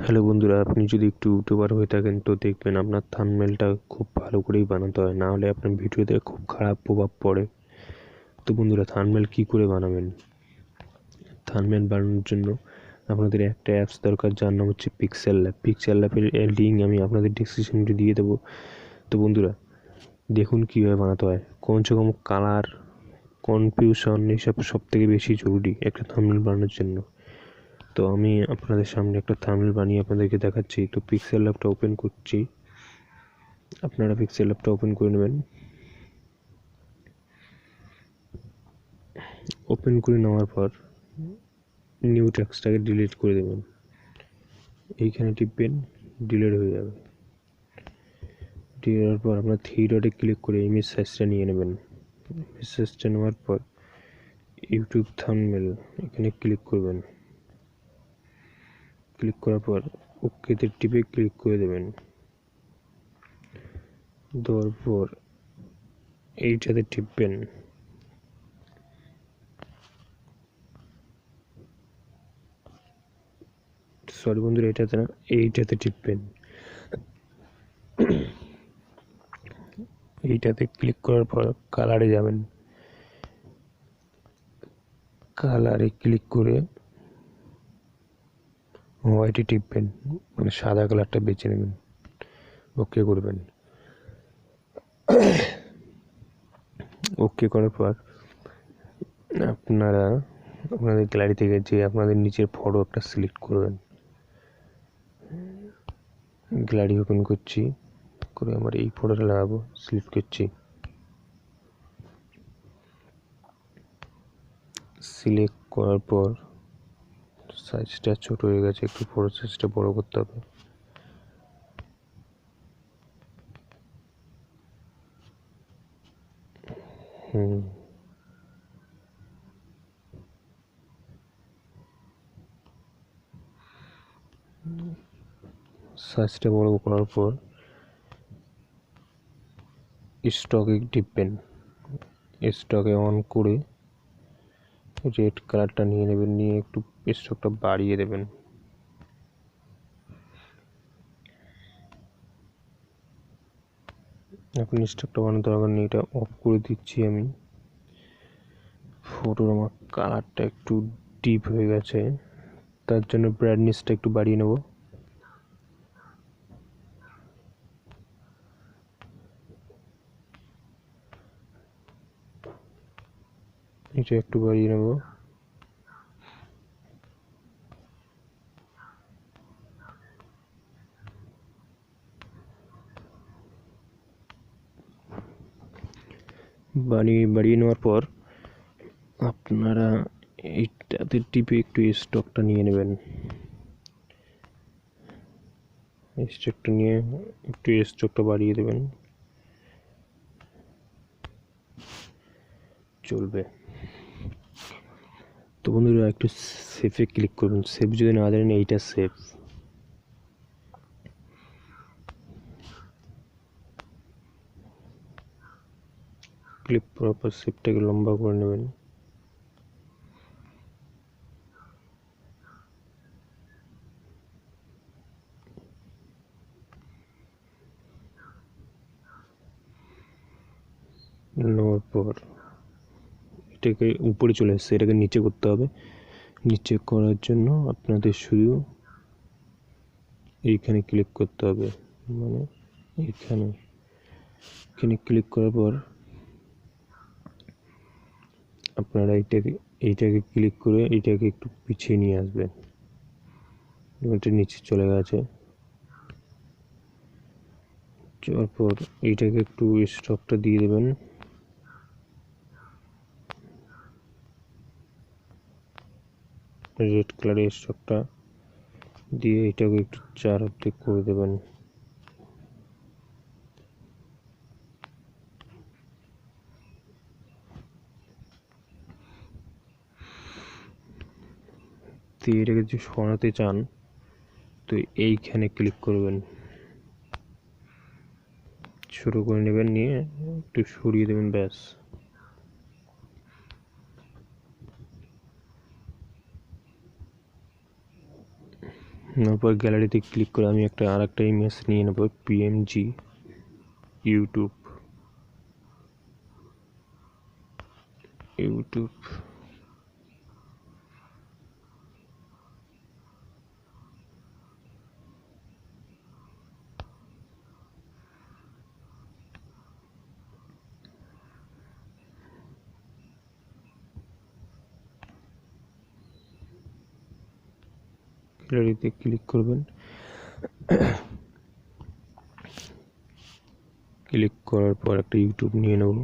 Hello বন্ধুরা, আপনি যদি একটু ইউটিউবার হয়ে থাকেন তো দেখবেন আপনার থাম্বনেলটা খুব ভালো করেই বানাতে হয়, না হলে আপনার ভিডিওতে খুব খারাপ প্রভাব পড়ে। তো বন্ধুরা, থাম্বনেল কী করে বানাবেন? থাম্বনেল বানানোর জন্য আপনাদের একটা অ্যাপস দরকার, যার নাম হচ্ছে পিক্সেল ল্যাব। পিক্সেল ল্যাবের লিঙ্ক আমি আপনাদের ডিসক্রিপশনে দিয়ে দেবো। তো বন্ধুরা, দেখুন কীভাবে বানাতে হয়। কমসে কম কালার, কনফিউশন এইসব সব থেকে বেশি জরুরি একটা থাম্বনেল বানানোর জন্য। তো আমি আপনাদের সামনে একটা থাম্বনেল বানিয়ে আপনাদেরকে দেখাচ্ছি। তো পিক্সেল ল্যাবটা ওপেন করছি, আপনারা পিক্সেল ল্যাবটা ওপেন করে নেবেন। ওপেন করে নেওয়ার পর নিউ টেক্সটটাকে ডিলিট করে দেবেন। এইখানে টিপবেন, ডিলিট হয়ে যাবে। ডিলিট হওয়ার পর আপনার থ্রি ডটে ক্লিক করে ইমেজ সাইজটা নিয়ে নেবেন। ইমেজ সাইজটা নেওয়ার পর ইউটিউব থাম্বনেল এখানে ক্লিক করবেন। ক্লিক করার পর ওকেতে টিপে ক্লিক করে দেবেন। দেওয়ার পর এইটাতে টিপবেন। সরি বন্ধুরা, এটাতে না, এইটাতে টিপবেন। এইটাতে ক্লিক করার পর কালারে যাবেন। কালারে ক্লিক করে হোয়াইটে টিপবেন, মানে সাদা কালারটা বেছে নেবেন। ওকে করবেন। ওকে করার পর আপনাদের গ্যালারি থেকে যে আপনাদের নিচের ফটো একটা সিলেক্ট করবেন। গ্যালারি ওপেন করছি, করে আমার এই ফটোটা লাগাবো, সিলেক্ট করছি। সিলেক্ট করার পর সাইজটা ছোট হয়ে গেছে, একটু ফটো সাইজটা বড় করতে হবে। সাইজটা বড় করার পর স্টকে টিপবেন। স্টকে অন করে রেড কালারটা নিয়ে নেবেন, নিয়ে একটু স্টকটা বাড়িয়ে দেবেন। এখন স্টকটা বানানোর দরকার নেই, এটা অফ করে দিচ্ছি আমি। ফটোর আমার কালারটা একটু ডিপ হয়ে গেছে, তার জন্য ব্রাইটনেসটা একটু বাড়িয়ে নেব। এটা একটু বাড়িয়ে নেব। বাড়িয়ে নেওয়ার পর আপনারা এইটাতে টিপে একটু স্টকটা নিয়ে নেবেন। স্টকটা নিয়ে একটু স্টকটা বাড়িয়ে দেবেন, চলবে। তো বন্ধুরা, একটু সেভে ক্লিক করবেন। সেভ যদি না দেন, এইটা সেভ। ক্লিক করার পর সেভটাকে লম্বা করে নেবেন। নেওয়ার পর এটাকে উপরে চলে এসছে, এটাকে নিচে করতে হবে। নিচে করার জন্য আপনাদের শুধু এইখানে ক্লিক করতে হবে, মানে এখানে ক্লিক করার পর আপনারা এইটাকে ক্লিক করে এইটাকে একটু পিছিয়ে নিয়ে আসবেন। এটা নিচে চলে গেছে। যাওয়ার পর এইটাকে একটু স্টকটা দিয়ে দেবেন। রেড কালারের স্টকটা দিয়ে এটাকে একটু চার অর্ধেক করে দেবেন। দিয়ে এটাকে যদি সরাতে চান তো এইখানে ক্লিক করবেন, শুরু করে নেবেন, নিয়ে একটু সরিয়ে দেবেন, ব্যাস। তারপর গ্যালারিতে ক্লিক করে আমি আরেকটা ইমেজ নিয়ে নেব, পিএমজি ইউটিউব। গ্যালারিতে ক্লিক করবেন, ক্লিক করার পর একটা ইউটিউব নিয়ে নেব,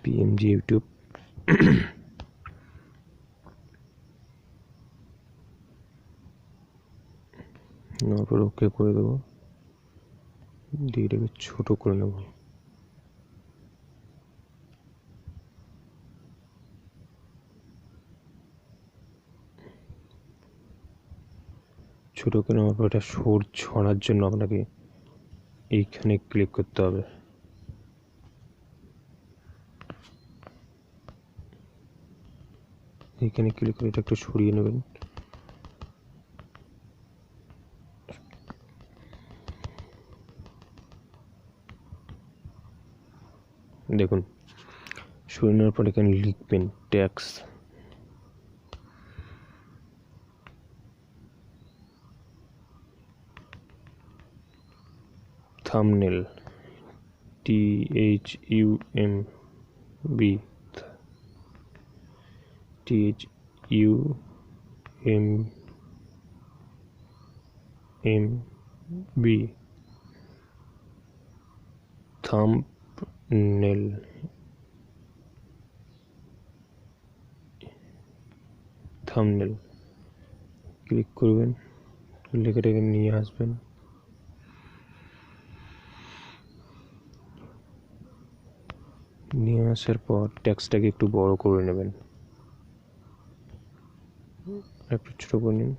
পিএমজি ইউটিউব। তারপর ওকে করে দেবো, দিয়ে এটাকে ছোট করে নেব। ছোট করে নেওয়ার পর এটা ছড়ার জন্য আপনাকে এইখানে ক্লিক করতে হবে। এইখানে ক্লিক করে এটা একটু সরিয়ে নেবেন। দেখুন, সরিয়ে নেওয়ার পর এখানে লিখবেন tax, thumbnail, THUMB, thumbnail. Click করবেন, লেখাটাকে নিয়ে আসবেন, নিয়ে আসার পর টেক্সটটাকে একটু বড় করে নেবেন, একটু ছোট করে নিন।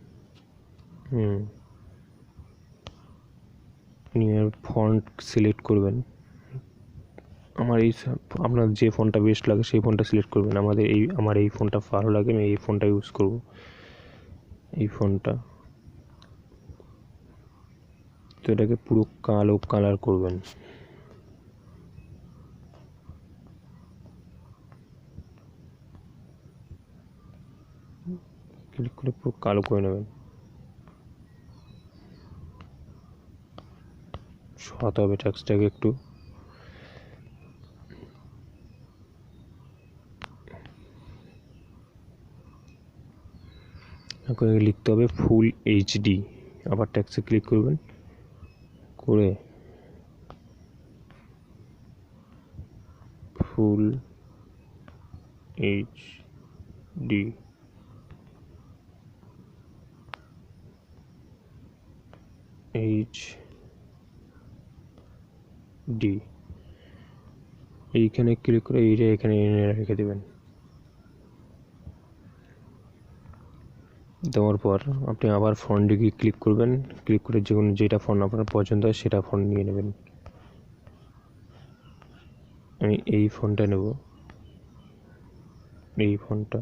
নিয়ে ফন্ট সিলেক্ট করবেন। আপনার যে ফন্টটা বেস্ট লাগে সেই ফন্টটা সিলেক্ট করবেন। আমার এই ফন্টটা ভালো লাগে, আমি এই ফন্টটা ইউজ করব, এই ফন্টটা। তো এটাকে পুরো কালো কালার করবেন। ক্লিক করে পুরো কালো করে নেবেন, সরাতে হবে টেক্সটটাকে একটু। এখন লিখতে হবে ফুল এইচডি। আবার টেক্সটে ক্লিক করবেন, করে ফুল এইচডি, এইখানে ক্লিক করে এইটা এখানে এনে রেখে দেবেন। দেওয়ার পর আপনি আবার ফন্টে ক্লিক করবেন, ক্লিক করে যেটা ফন্ট আপনার পছন্দ হয় সেটা ফন্ট নিয়ে নেবেন। আমি এই ফন্টটা নেব, এই ফন্টটা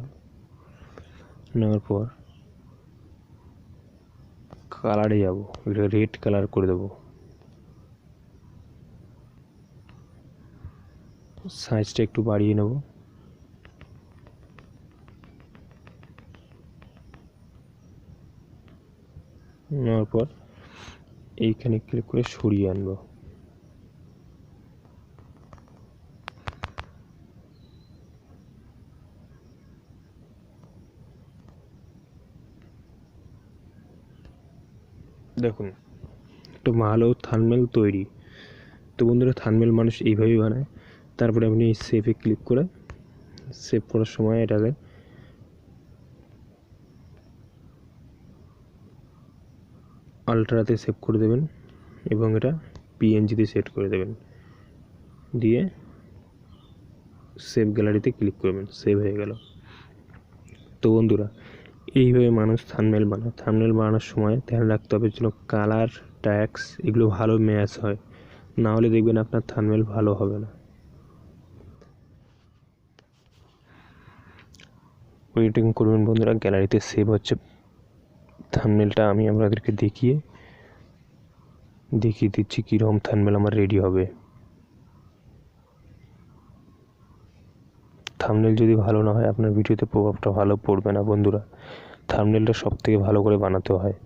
নেওয়ার পর কালারে যাব, এটা রেড কালার করে দেবো। সাইজটা একটু বাড়িয়ে নেব, নেওয়ার পর এইখানে ক্লিক করে সরিয়ে আনবো। দেখুন, একটু ভালো থাম্বনেল তৈরি। তো বন্ধুরা, থাম্বনেল মানুষ এইভাবেই বানায়। তারপরে আপনি এই সেভে ক্লিক করে, সেভ করার সময় এটাকে আলট্রাতে সেভ করে দেবেন এবং এটা পিএনজিতে সেট করে দেবেন, দিয়ে সেভ গ্যালারিতে ক্লিক করবেন, সেভ হয়ে গেল। তো বন্ধুরা, এইভাবে মানুষ থাম্বনেল বানায়। থাম্বনেল বানানোর সময় ধ্যান রাখতে হবে যেন কালার, ট্যাক্স এগুলো ভালো ম্যাচ হয়, না হলে দেখবেন আপনার থাম্বনেল ভালো হবে না। ওয়েটিং করবেন বন্ধুরা, গ্যালারিতে সেভ হচ্ছে, থাম্বনেলটা আমি আপনাদেরকে দেখিয়ে দিচ্ছি কীরকম থাম্বনেল আমার রেডি হবে। থাম্বনেল যদি ভালো না হয় আপনার ভিডিওতে প্রভাবটা ভালো পড়বে না বন্ধুরা। থাম্বনেলটা সবথেকে ভালো করে বানাতে হয়।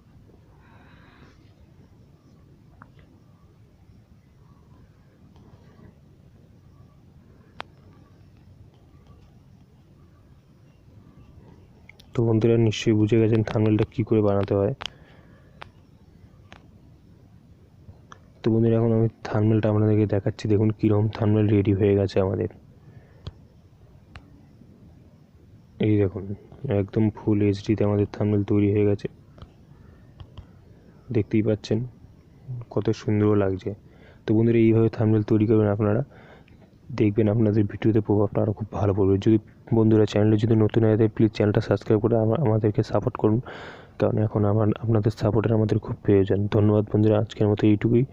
তো বন্ধুরা নিশ্চয়ই বুঝে গেছেন থাম্বনেলটা কী করে বানাতে হয়। তো বন্ধুরা এখন আমি থাম্বনেলটা আপনাদেরকে দেখাচ্ছি, দেখুন কীরকম থাম্বনেল রেডি হয়ে গেছে আমাদের। এই দেখুন একদম ফুল এইচডিতে আমাদের থাম্বনেল তৈরি হয়ে গেছে, দেখতেই পাচ্ছেন কত সুন্দর লাগছে। তো বন্ধুরা এইভাবে থাম্বনেল তৈরি করবেন আপনারা, দেখবেন আপনাদের ভিডিওতে প্রভাবটা আরও খুব ভালো পড়বে। যদি বন্ধুরা চ্যানেলে যদি নতুন হয়ে থাকে প্লিজ চ্যানেলটা সাবস্ক্রাইব করে আমাদেরকে সাপোর্ট করুন, কারণ এখন আপনাদের সাপোর্টের আমাদের খুব প্রয়োজন। ধন্যবাদ বন্ধুরা, আজকের মতো এইটুকুই।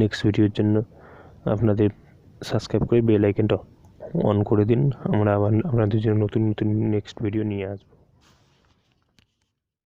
নেক্সট ভিডিওর জন্য আপনাদের সাবস্ক্রাইব করে বেল আইকনটা অন করে দিন, আমরা আবার আপনাদের জন্য নতুন নেক্সট ভিডিও নিয়ে আসবো।